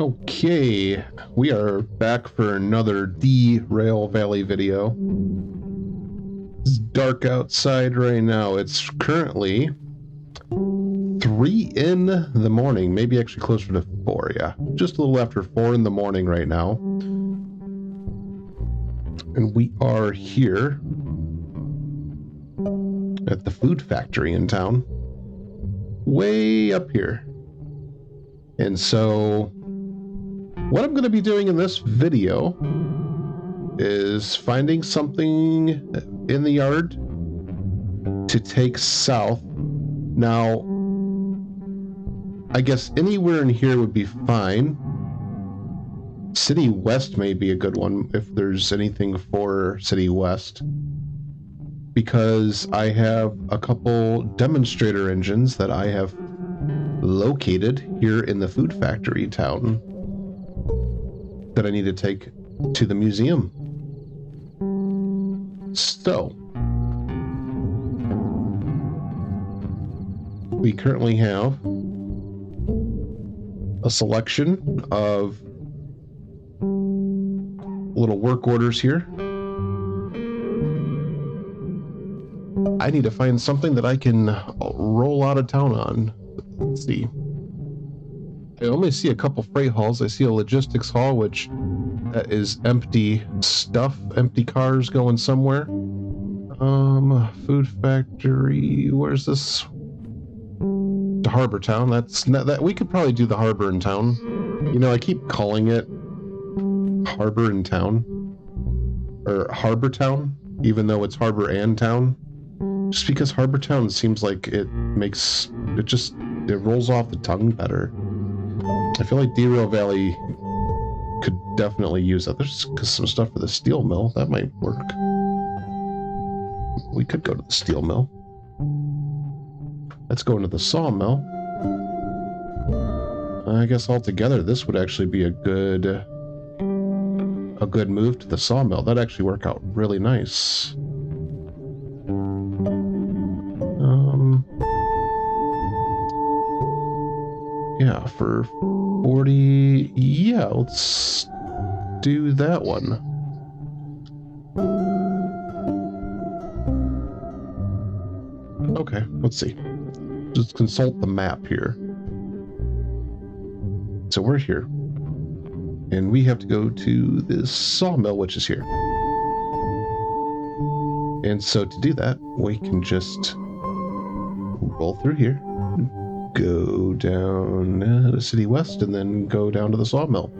Okay, we are back for another Derail Valley video. It's dark outside right now. It's currently 3 in the morning, maybe actually closer to 4, yeah. Just a little after 4 in the morning right now. And we are here at the food factory in town. Way up here. And so what I'm going to be doing in this video is finding something in the yard to take south. Now, I guess anywhere in here would be fine. City West may be a good one if there's anything for City West, because I have a couple demonstrator engines that I have located here in the food factory town that I need to take to the museum. So we currently have a selection of little work orders here. I need to find something that I can roll out of town on. Let's see. I only see a couple freight hauls. I see a logistics haul, which that is empty stuff, empty cars going somewhere. Food factory. Where's this? To Harbor Town. That's not that. We could probably do the harbor in town. You know, I keep calling it Harbor in Town or Harbor Town, even though it's Harbor and Town. Just because Harbor Town seems like it rolls off the tongue better. I feel like Derail Valley could definitely use that. There's some stuff for the steel mill. That might work. We could go to the steel mill. Let's go into the sawmill. I guess altogether this would actually be a good move to the sawmill. That'd actually work out really nice. Yeah, for 40, yeah, let's do that one. Okay, let's see. Just consult the map here. So we're here. And we have to go to this sawmill, which is here. And so to do that, we can just roll through here. Go down to City West and then go down to the sawmill.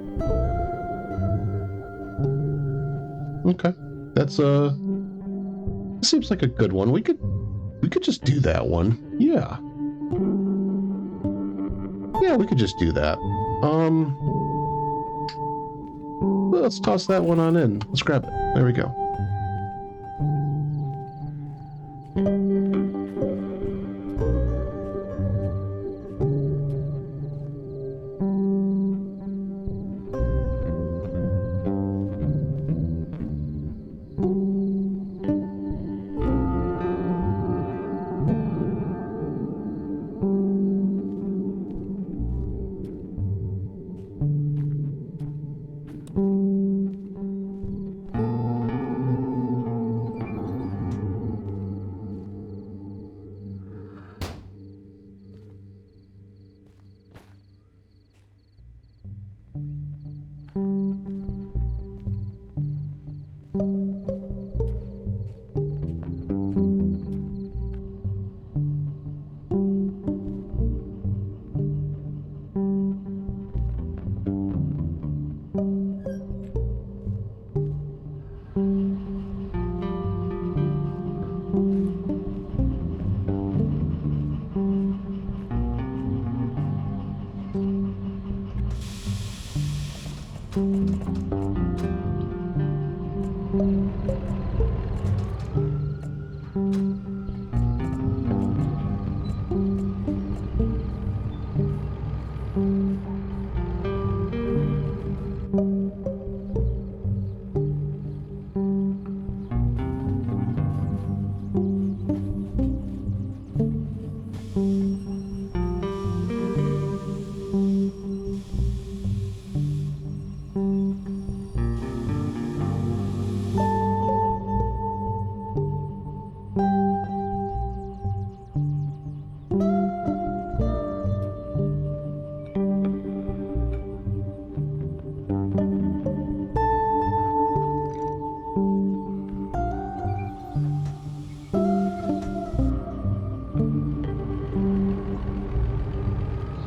Okay, that's seems like a good one. We could just do that one. Yeah, we could just do that. Let's toss that one on in. Let's grab it. There we go.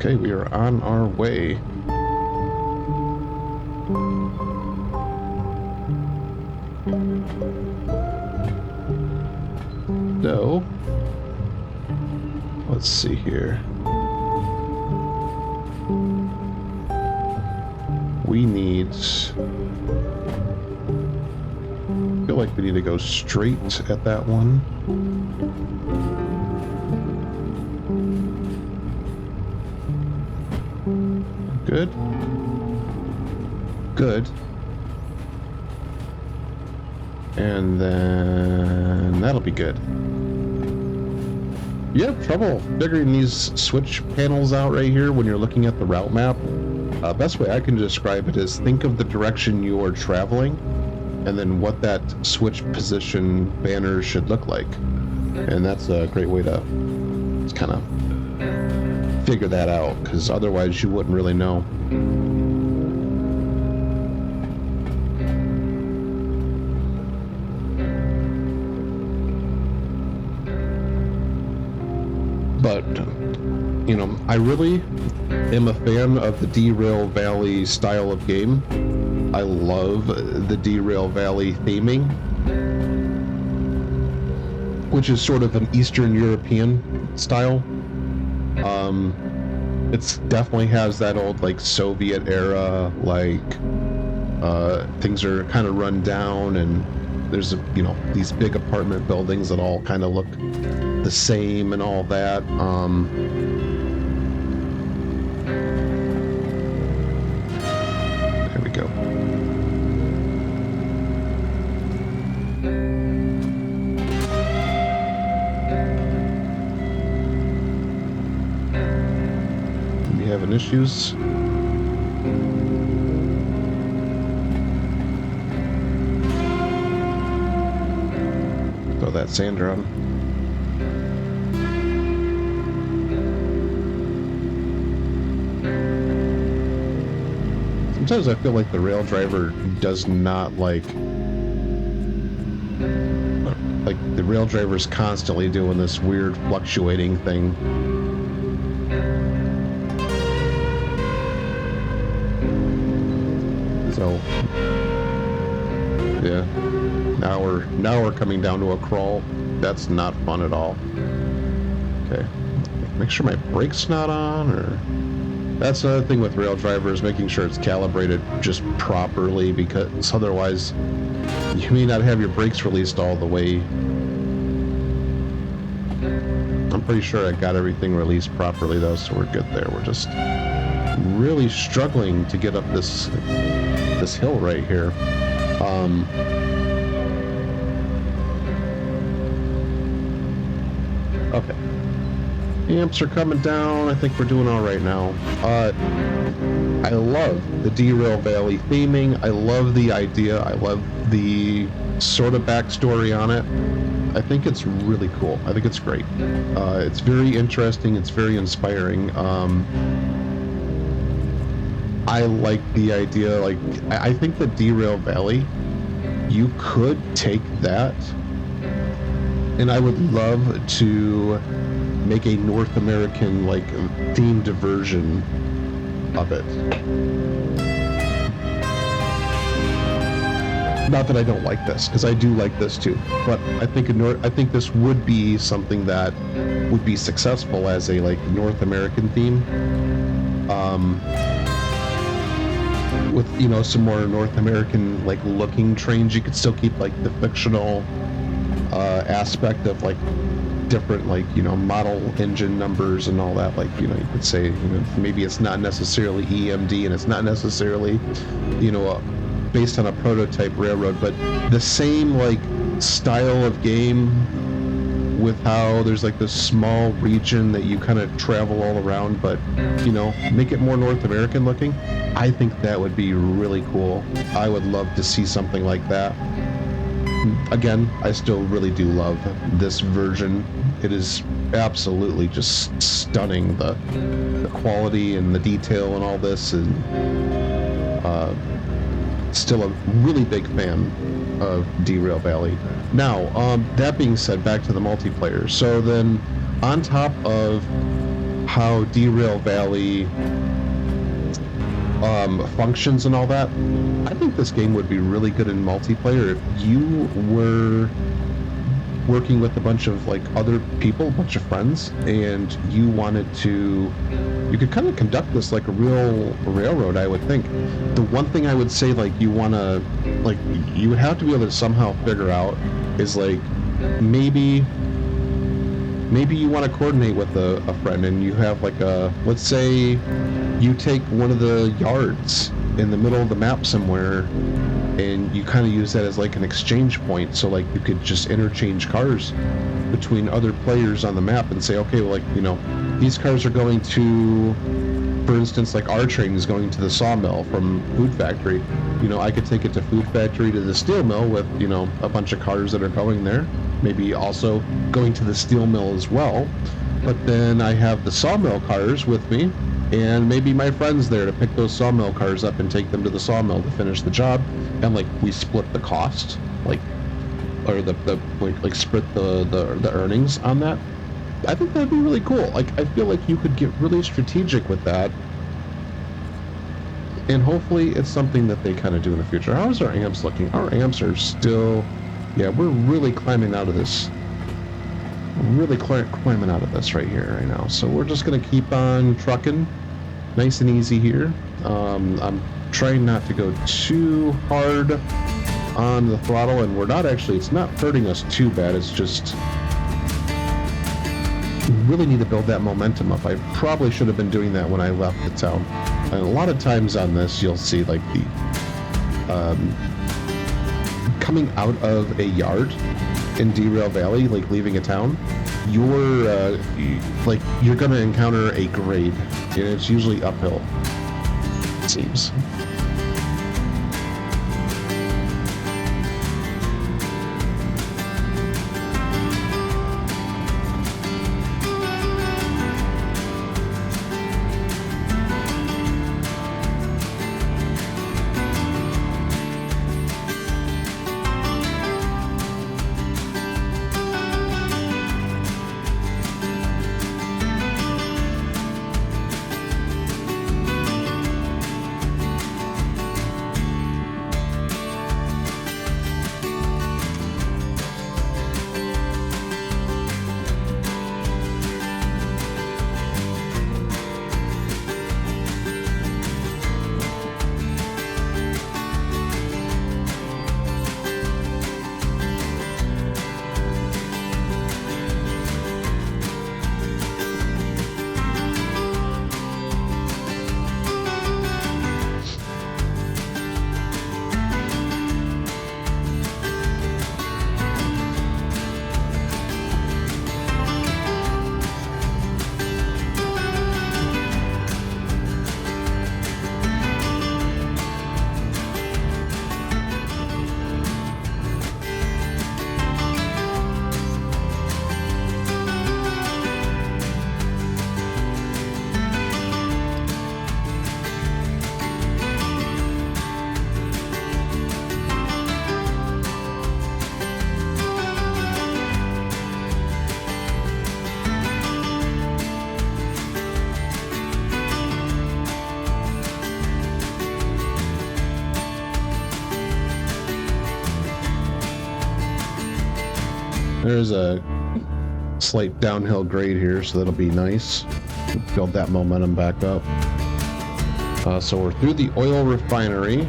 Okay, we are on our way. So, let's see here. We need... I feel like we need to go straight at that one. Good. Good. And then that'll be good. You have trouble figuring these switch panels out right here when you're looking at the route map. Best way I can describe it is think of the direction you're traveling and then what that switch position banner should look like. And that's a great way to kind of figure that out, because otherwise you wouldn't really know. But, you know, I really am a fan of the Derail Valley style of game. I love the Derail Valley theming, which is sort of an Eastern European style. It's definitely has that old like Soviet era, like things are kind of run down, and there's you know, these big apartment buildings that all kind of look the same and all that. There we go. We having issues? Throw that sander on. Sometimes I feel like the rail driver does not like the rail driver's constantly doing this weird fluctuating thing. So yeah, now we're coming down to a crawl. That's not fun at all. Okay, make sure my brake's not on, or that's another thing with rail drivers, making sure it's calibrated just properly, because otherwise you may not have your brakes released all the way. I'm pretty sure I got everything released properly though, so we're good there. We're just really struggling to get up this hill right here. Okay. Amps are coming down. I think we're doing all right now. I love the Derail Valley theming. I love the idea. I love the sort of backstory on it. I think it's really cool. I think it's great. It's very interesting. It's very inspiring. I like the idea. Like, I think the Derail Valley, you could take that, and I would love to make a North American like themed version of it. Not that I don't like this, because I do like this too, but I think this would be something that would be successful as a like North American theme, with, you know, some more North American like looking trains. You could still keep like the fictional aspect of like different, like, you know, model engine numbers and all that. Like, you know, you could say, you know, maybe it's not necessarily EMD and it's not necessarily, you know, based on a prototype railroad, but the same like style of game, with how there's like this small region that you kind of travel all around, but, you know, make it more North American looking. I think that would be really cool. I would love to see something like that. Again, I still really do love this version. It is absolutely just stunning, the quality and the detail and all this, and still a really big fan of Derail Valley. Now, that being said, back to the multiplayer. So then, on top of how Derail Valley functions and all that. I think this game would be really good in multiplayer if you were working with a bunch of like other people, a bunch of friends, and you wanted to, you could kind of conduct this like a real railroad, I would think. The one thing I would say, like, you want to, like, you would have to be able to somehow figure out is like, maybe you want to coordinate with a friend, and you have like a, let's say you take one of the yards in the middle of the map somewhere, and you kind of use that as like an exchange point, so like you could just interchange cars between other players on the map and say, okay, well, like, you know, these cars are going to, for instance, like our train is going to the sawmill from Food Factory. You know, I could take it to Food Factory to the steel mill with, you know, a bunch of cars that are going there, maybe also going to the steel mill as well. But then I have the sawmill cars with me, and maybe my friend's there to pick those sawmill cars up and take them to the sawmill to finish the job, and like we split the cost, like, or the like split the earnings on that. I think that'd be really cool. Like, I feel like you could get really strategic with that, and hopefully it's something that they kind of do in the future. How's our amps looking? Our amps are still, yeah, we're really climbing out of this. Really climbing out of this right here, right now. So we're just gonna keep on trucking, nice and easy here. I'm trying not to go too hard on the throttle, and we're not actually, it's not hurting us too bad. It's just, we really need to build that momentum up. I probably should have been doing that when I left the town. And a lot of times on this, you'll see like the coming out of a yard in Derail Valley, like leaving a town, you're like, you're gonna encounter a grade, and it's usually uphill, it seems. There's a slight downhill grade here, so that'll be nice. Build that momentum back up. So we're through the oil refinery.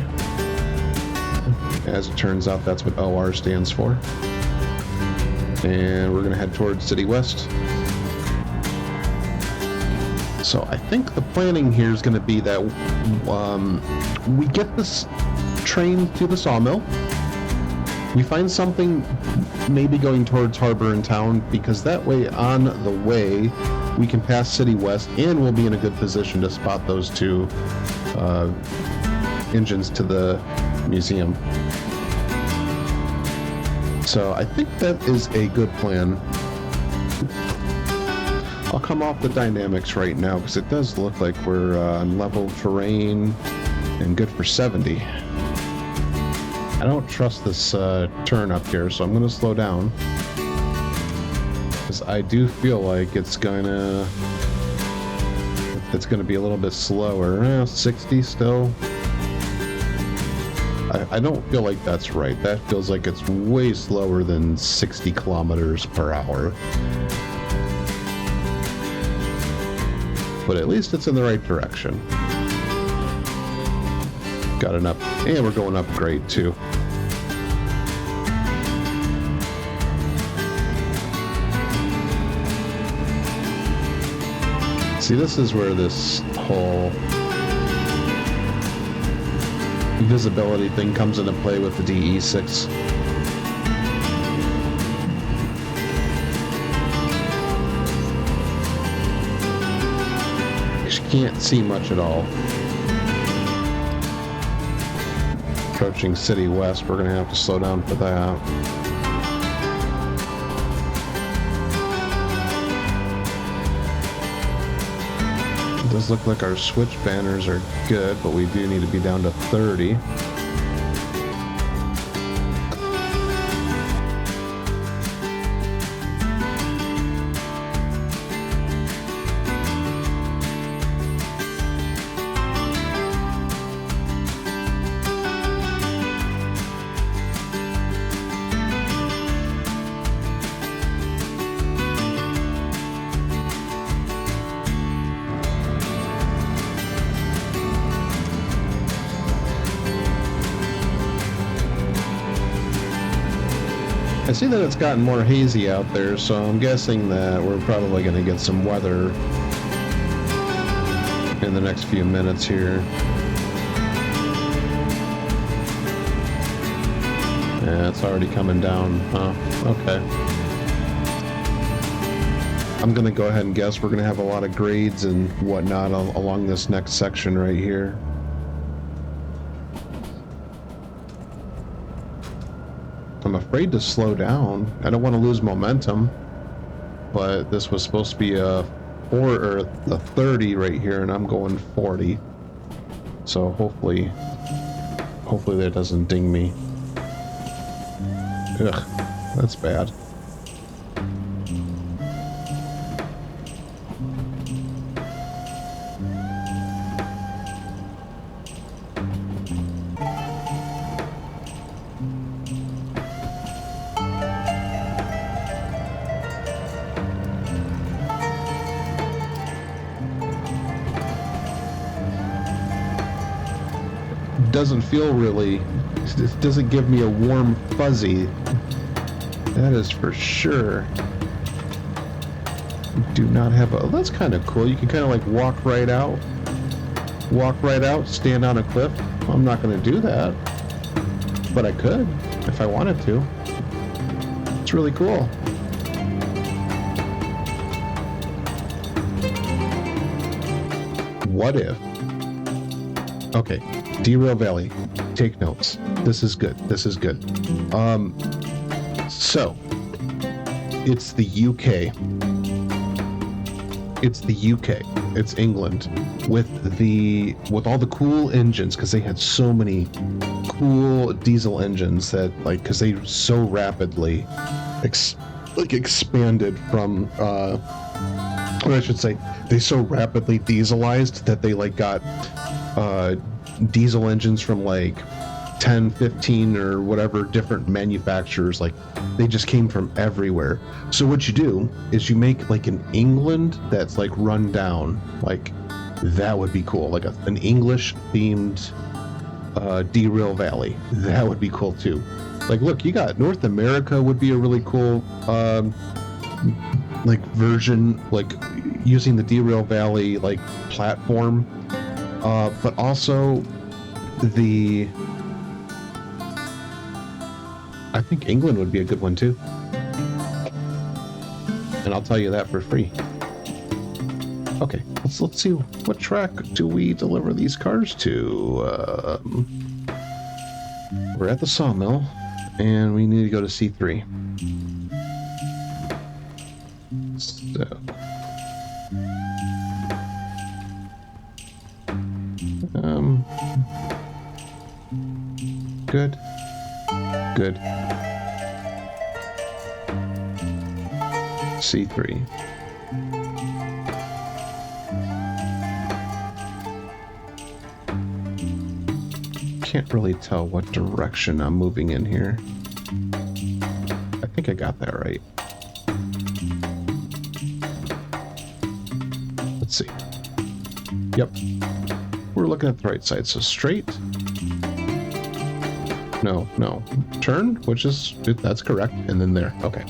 As it turns out, that's what OR stands for. And we're going to head towards City West. So I think the planning here is going to be that we get this train to the sawmill. We find something maybe going towards Harbor and Town, because that way on the way we can pass City West, and we'll be in a good position to spot those two engines to the museum. So I think that is a good plan. I'll come off the dynamics right now because it does look like we're on level terrain and good for 70. I don't trust this turn up here, so I'm going to slow down, because I do feel like it's gonna it's going to be a little bit slower. 60 still. I don't feel like that's right. That feels like it's way slower than 60 kilometers per hour. But at least it's in the right direction. Got an up, and we're going up grade too. See, this is where this whole visibility thing comes into play with the DE6. You can't see much at all. Approaching City West, we're going to have to slow down for that. It does look like our switch banners are good, but we do need to be down to 30. I see that it's gotten more hazy out there, so I'm guessing that we're probably going to get some weather in the next few minutes here. Yeah, it's already coming down, huh? Okay. I'm going to go ahead and guess we're going to have a lot of grades and whatnot along this next section right here. I'm afraid to slow down. I don't want to lose momentum, but this was supposed to be a 30 right here, and I'm going 40. So hopefully that doesn't ding me. Ugh, that's bad. Doesn't feel really, it doesn't give me a warm fuzzy, that is for sure. Do not have a, oh, that's kind of cool. You can kind of like walk right out, stand on a cliff. I'm not going to do that, but I could if I wanted to. It's really cool. What if, okay, Derail Valley, take notes. This is good. This is good. So it's the UK. It's the UK. It's England with all the cool engines, because they had so many cool diesel engines that, like, because they so rapidly expanded from or I should say they so rapidly dieselized that they like got diesel engines from like 10, 15 or whatever different manufacturers. Like, they just came from everywhere. So what you do is you make like an England that's like run down. Like, that would be cool. Like an English themed Derail Valley. That would be cool too. Like, look, you got North America would be a really cool like version, like using the Derail Valley like platform. But also I think England would be a good one too. And I'll tell you that for free. Okay, let's see, what track do we deliver these cars to? We're at the sawmill, and we need to go to C3. So. Good. Good. C3. can't really tell what direction I'm moving in here. I think I got that right. Let's see. Yep. We're looking at the right side, so straight. No, no. Turn, which is, that's correct. And then there. Okay.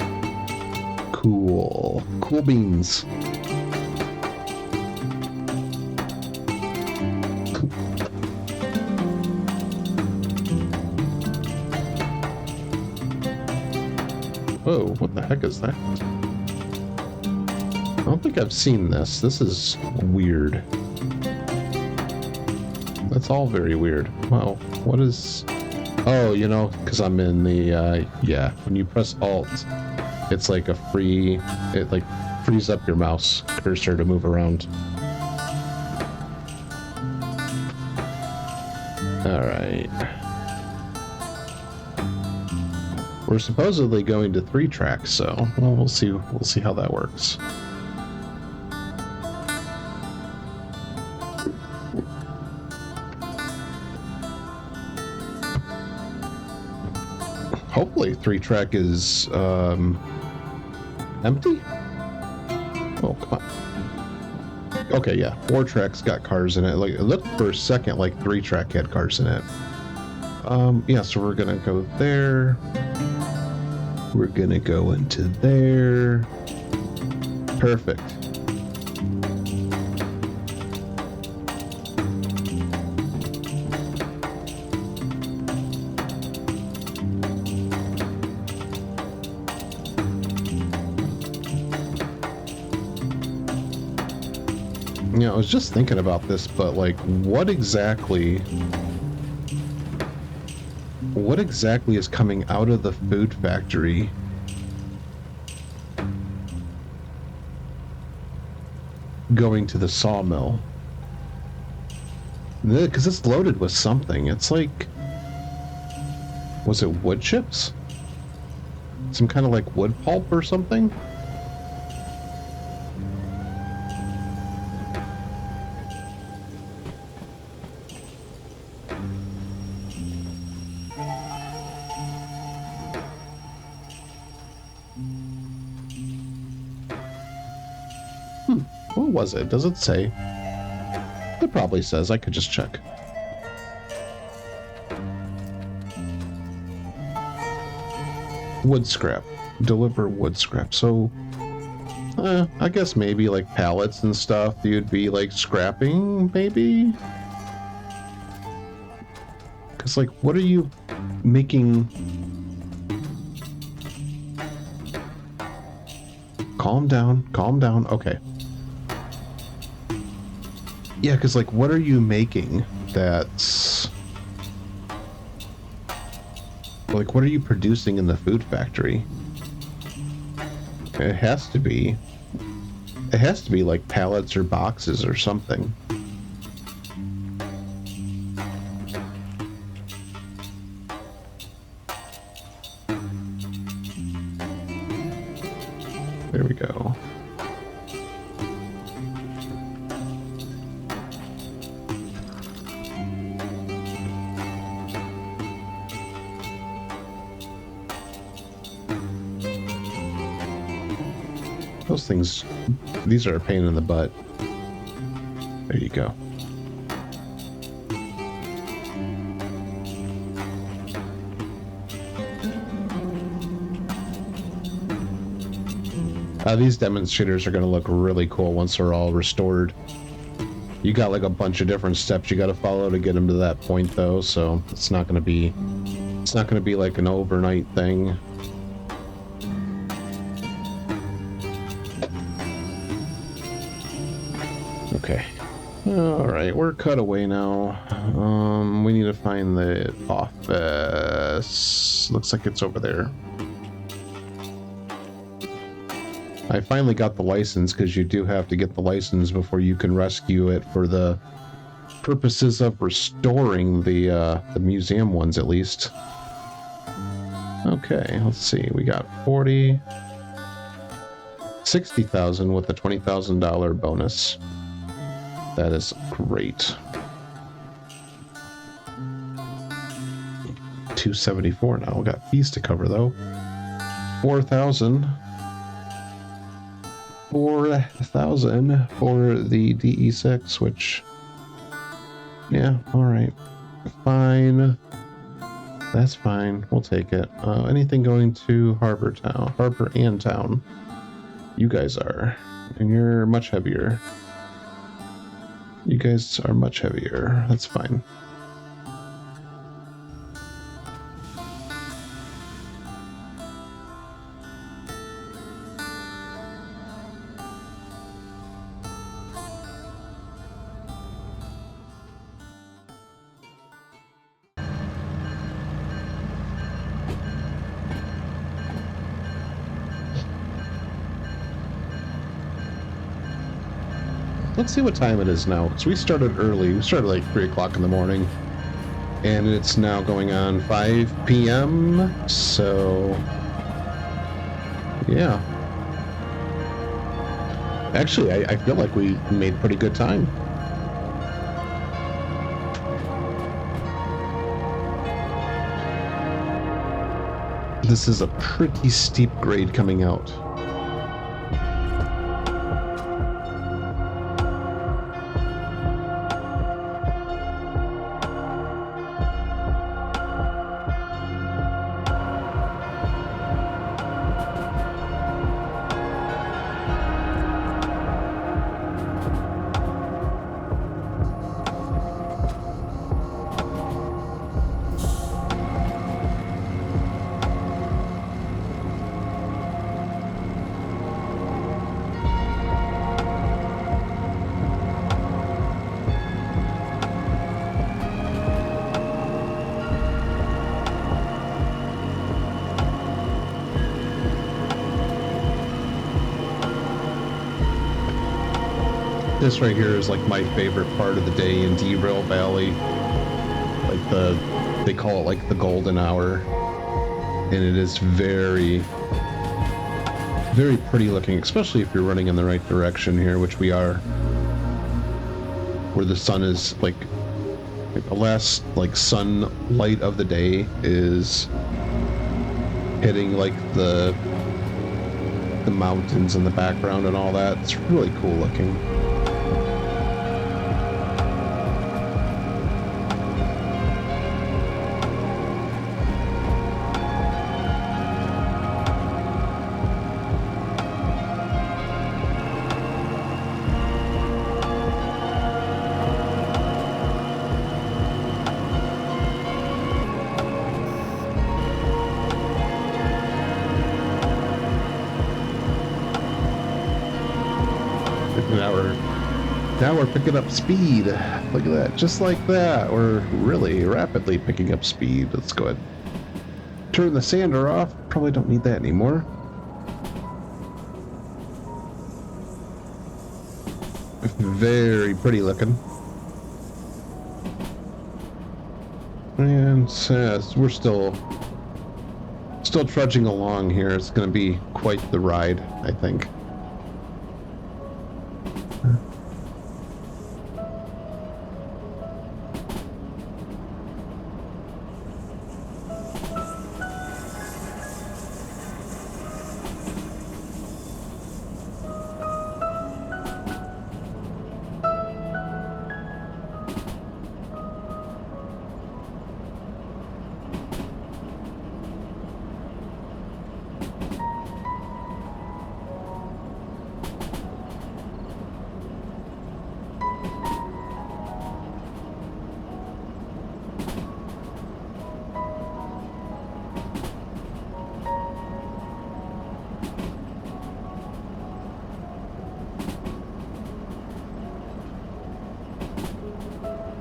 Cool. Cool beans. Whoa, what the heck is that? I don't think I've seen this. This is weird. That's all very weird. Wow, what is... Oh, you know, because I'm in the, yeah, when you press Alt, it's like a free... It, like, frees up your mouse cursor to move around. Alright. We're supposedly going to 3 tracks, so well, we'll see how that works. Hopefully 3 track is empty? Oh, come on. Okay, yeah, 4 tracks got cars in it. Like, it looked for a second like 3 track had cars in it. Yeah, so we're gonna go there. We're gonna go into there. Perfect. Yeah, I was just thinking about this, but like, what exactly is coming out of the food factory going to the sawmill? Because it's loaded with something. It's like, was it wood chips? Some kind of like wood pulp or something? What was it? Does it say? It probably says. I could just check. Wood scrap. Deliver wood scrap. So, I guess maybe like pallets and stuff you'd be like scrapping, maybe? Because like, what are you making? Calm down. Calm down. Okay. Yeah, because like, what are you making that's... Like, what are you producing in the food factory? It has to be like pallets or boxes or something. There we go. Those things, these are a pain in the butt. There you go. These demonstrators are going to look really cool once they're all restored. You got like a bunch of different steps you got to follow to get them to that point, though. So it's not going to be like an overnight thing. Okay. All right, we're cut away now. We need to find the office. Looks like it's over there. I finally got the license, because you do have to get the license before you can rescue it for the purposes of restoring the museum ones, at least. Okay, let's see. We got 60,000 with a $20,000 bonus. That is great. 274 now. We got fees to cover though. 4,000. 4,000 for the DE6, which, yeah, all right, fine. That's fine. We'll take it. Anything going to Harbor and Town? You guys are, and you're much heavier. You guys are much heavier. That's fine. Let's see what time it is now, because we started early. We started like 3 o'clock in the morning, and it's now going on 5 p.m. So, yeah. Actually, I feel like we made pretty good time. This is a pretty steep grade coming out. This right here is like my favorite part of the day in Derail Valley. Like they call it like the golden hour. And it is very, very pretty looking, especially if you're running in the right direction here, which we are. Where the sun is like the last like sunlight of the day is hitting like the mountains in the background and all that. It's really cool looking. Now we're picking up speed. Look at that, just like that. We're really rapidly picking up speed. Let's go ahead. Turn the sander off. Probably don't need that anymore. Very pretty looking. And we're still trudging along here. It's going to be quite the ride, I think.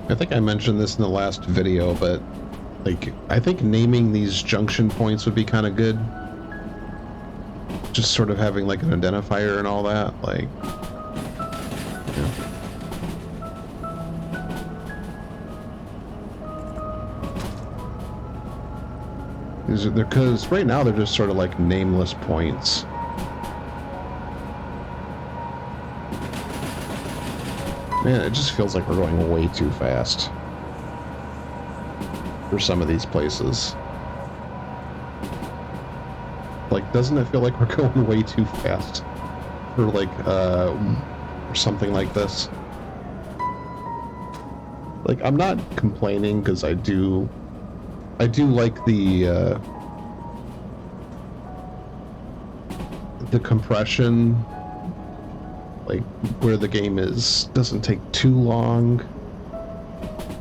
I think I mentioned this in the last video, but like I think naming these junction points would be kind of good. Just sort of having like an identifier and all that, like, yeah. Because right now they're just sort of like nameless points. Man, it just feels like we're going way too fast for some of these places. Like, doesn't it feel like we're going way too fast for like something like this? Like, I'm not complaining because I do like the compression, like where the game doesn't take too long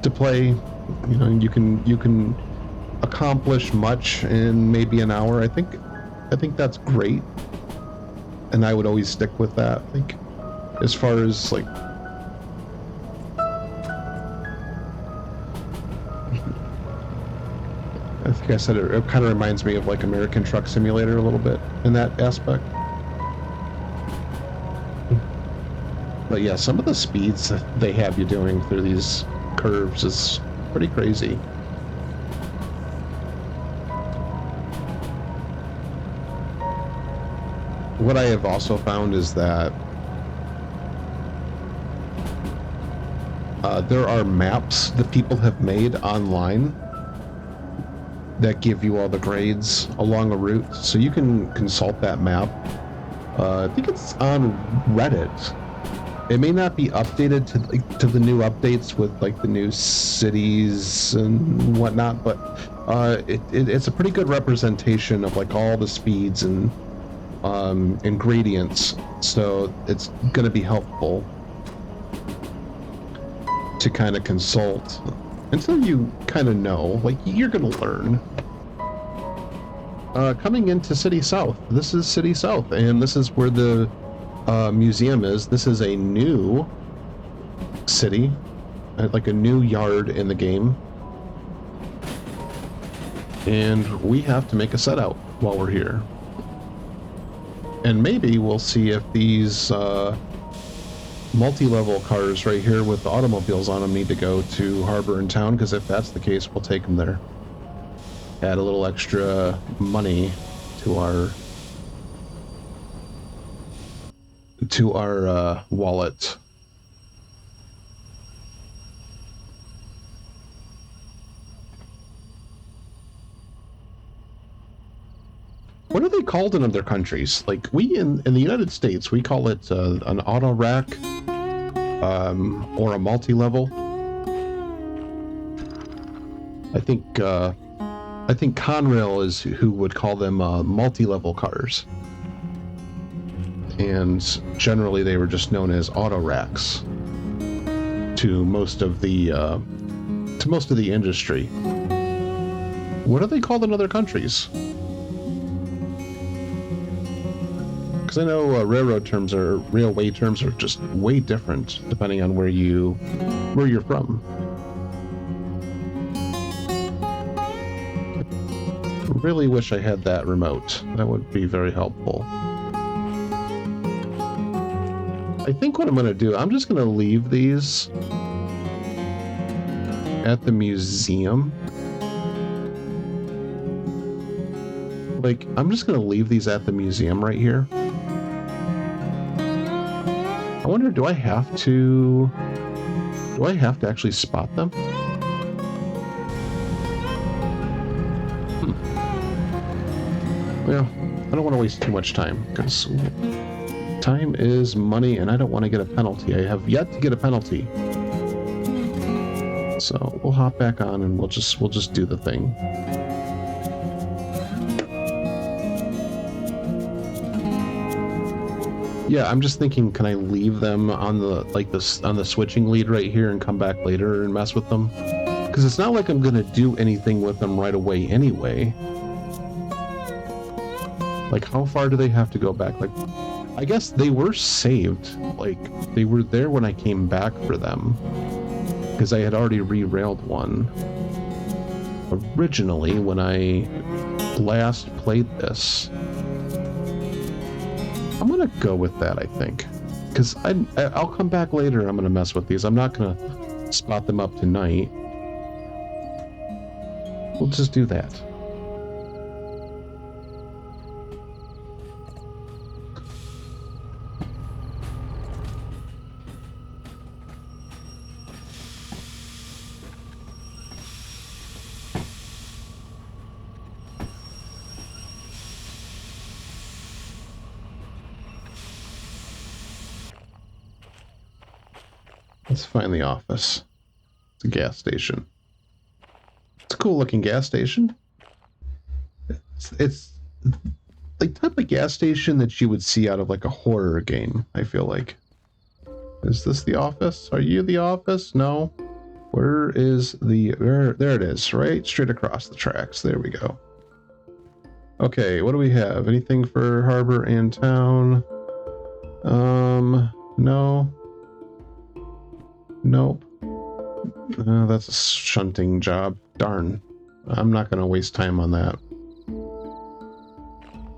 to play. You know, you can accomplish much in maybe an hour. I think that's great, and I would always stick with that. Like, as far as like I think I said it kind of reminds me of like American Truck Simulator a little bit in that aspect. But yeah, some of the speeds that they have you doing through these curves is pretty crazy. What I have also found is that there are maps that people have made online that give you all the grades along a route, so you can consult that map. I think it's on Reddit. It may not be updated to the new updates with like the new cities and whatnot, but it's a pretty good representation of like all the speeds and gradients. So it's going to be helpful to kind of consult until you kind of know. Like, you're going to learn. Coming into City South, this is City South, and this is where the museum is. This is a new city, like a new yard in the game, and we have to make a set out while we're here. And maybe we'll see if these multi-level cars right here with the automobiles on them need to go to Harbor and Town, because if that's the case, we'll take them there. Add a little extra money to our wallet. What are they called in other countries? Like, we in the United States, we call it an auto rack or a multi-level. I think Conrail is who would call them multi-level cars, and generally they were just known as auto racks to most of the industry. What are they called in other countries? Because I know railway terms are just way different depending on where you're from. Really wish I had that remote. That would be very helpful. I think what I'm going to do, I'm just going to leave these at the museum. Like, I'm just going to leave these at the museum right here. I wonder, do I have to actually spot them? Well, I don't want to waste too much time, because time is money, and I don't want to get a penalty. I have yet to get a penalty. So we'll hop back on, and we'll just do the thing. Yeah, I'm just thinking, can I leave them on the switching lead right here and come back later and mess with them? Because it's not like I'm gonna do anything with them right away anyway. Like, how far do they have to go back? Like, I guess they were saved. Like, they were there when I came back for them, because I had already re-railed one originally when I last played this. I'm gonna go with that, I think, because I'll come back later and I'm gonna mess with these. I'm not gonna spot them up tonight. We'll just do that. Let's find the office. It's a gas station. It's a cool looking gas station. It's like type of gas station that you would see out of like a horror game, I feel like. Is this the office? Are you the office? No. Where is the... There it is, right? Straight across the tracks. There we go. Okay, what do we have? Anything for harbor and town? No. Nope. That's a shunting job. Darn. I'm not going to waste time on that.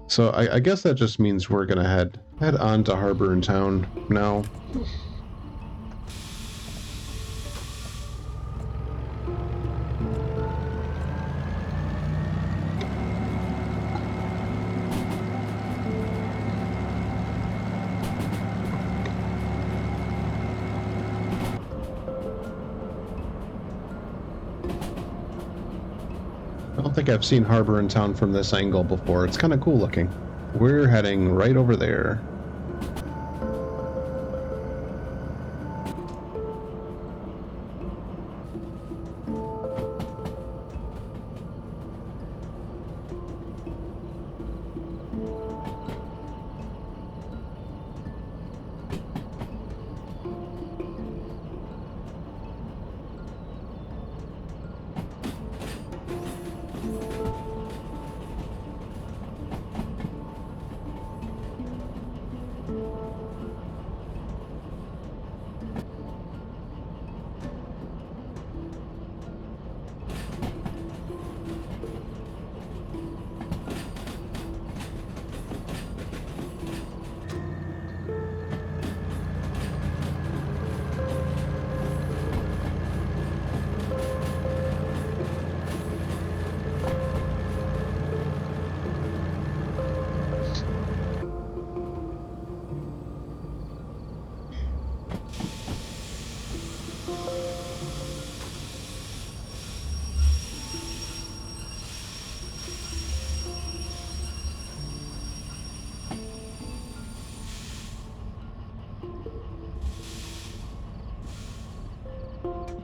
So I guess that just means we're going to head on to harbor and town now. I don't think I've seen harbor and town from this angle before. It's kind of cool looking. We're heading right over there.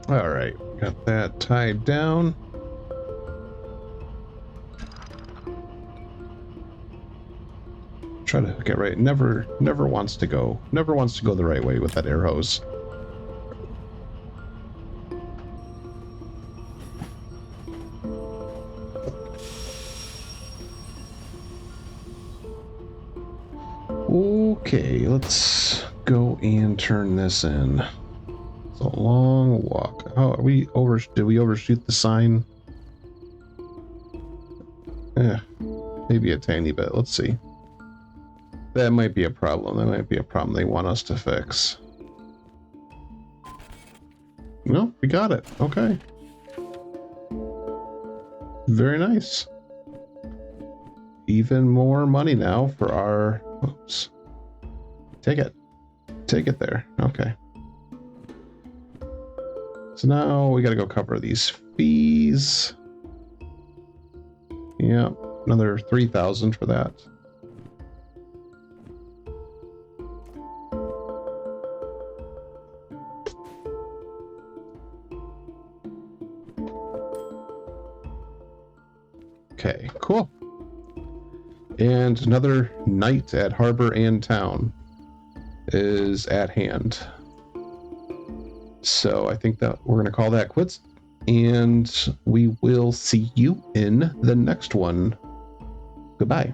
All right, got that tied down. Try to get right. Never wants to go the right way with that air hose. Okay, let's go and turn this in. It's a long walk. Oh, did we overshoot the sign? Maybe a tiny bit. Let's see. That might be a problem. That might be a problem they want us to fix. No, we got it. Okay. Very nice. Even more money now for our... Oops. Take it. Take it there. Okay. So now we gotta go cover these fees. Yep. Another 3,000 for that. Okay, cool. And another night at Harbor and Town is at hand. So I think that we're going to call that quits. And we will see you in the next one. Goodbye.